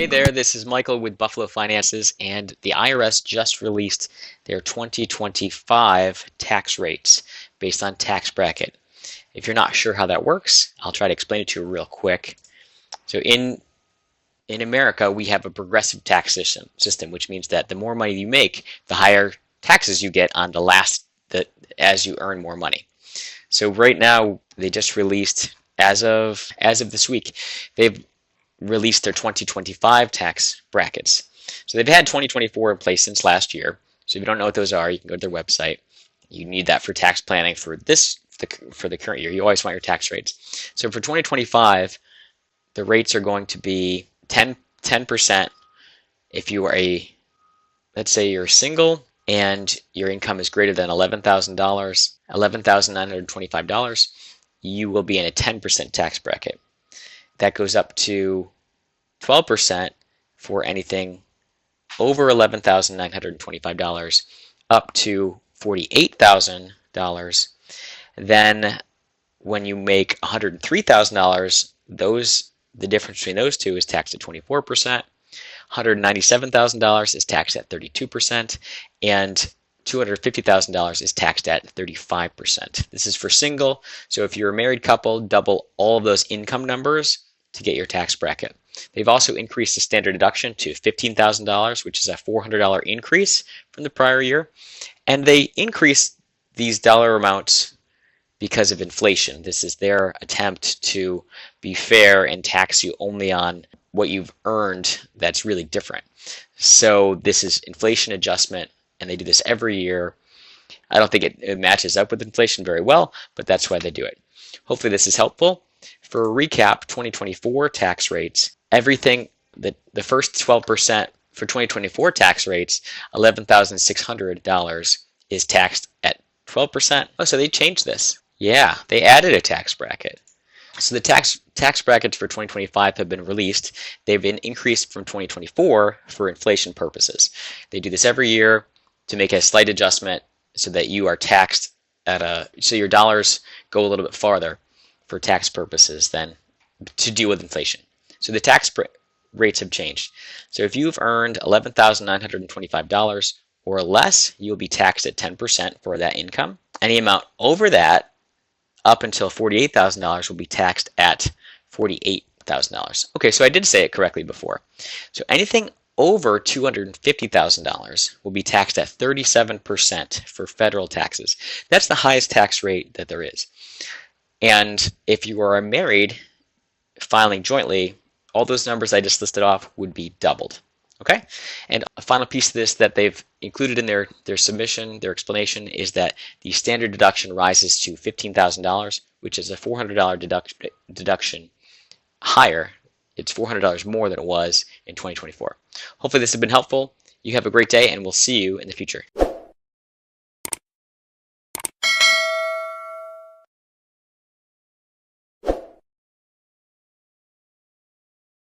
Hey there, this is Michael with Buffalo Finances, and the IRS just released their 2025 tax rates based on tax bracket. If you're not sure how that works, I'll try to explain it to you real quick. So in America, we have a progressive tax system, which means that the more money you make, the higher taxes you get on as you earn more money. So right now, they just released as of this week, they've released their 2025 tax brackets. So they've had 2024 in place since last year. So if you don't know what those are, you can go to their website. You need that for tax planning for the current year. You always want your tax rates. So for 2025, the rates are going to be 10% if you are let's say you're single and your income is greater than $11,925, you will be in a 10% tax bracket. That goes up to 12% for anything over $11,925, up to $48,000. Then when you make $103,000, the difference between those two is taxed at 24%. $197,000 is taxed at 32%, and $250,000 is taxed at 35%. This is for single, so if you're a married couple, double all of those income numbers to get your tax bracket. They've also increased the standard deduction to $15,000, which is a $400 increase from the prior year. And they increased these dollar amounts because of inflation. This is their attempt to be fair and tax you only on what you've earned that's really different. So this is inflation adjustment, and they do this every year. I don't think it matches up with inflation very well, but that's why they do it. Hopefully this is helpful. For a recap, 2024 tax rates, everything, the first 12% for 2024 tax rates, $11,600 is taxed at 12%. Oh, so they changed this. Yeah, they added a tax bracket. So the tax brackets for 2025 have been released. They've been increased from 2024 for inflation purposes. They do this every year to make a slight adjustment so that you are taxed so your dollars go a little bit farther for tax purposes than to deal with inflation. So the tax rates have changed. So if you've earned $11,925 or less, you'll be taxed at 10% for that income. Any amount over that, up until $48,000, will be taxed at $48,000. Okay, so I did say it correctly before. So anything over $250,000 will be taxed at 37% for federal taxes. That's the highest tax rate that there is. And if you are married, filing jointly, all those numbers I just listed off would be doubled. Okay? And a final piece of this that they've included in their submission, their explanation, is that the standard deduction rises to $15,000, which is a $400 deduction higher. It's $400 more than it was in 2024. Hopefully this has been helpful. You have a great day, and we'll see you in the future.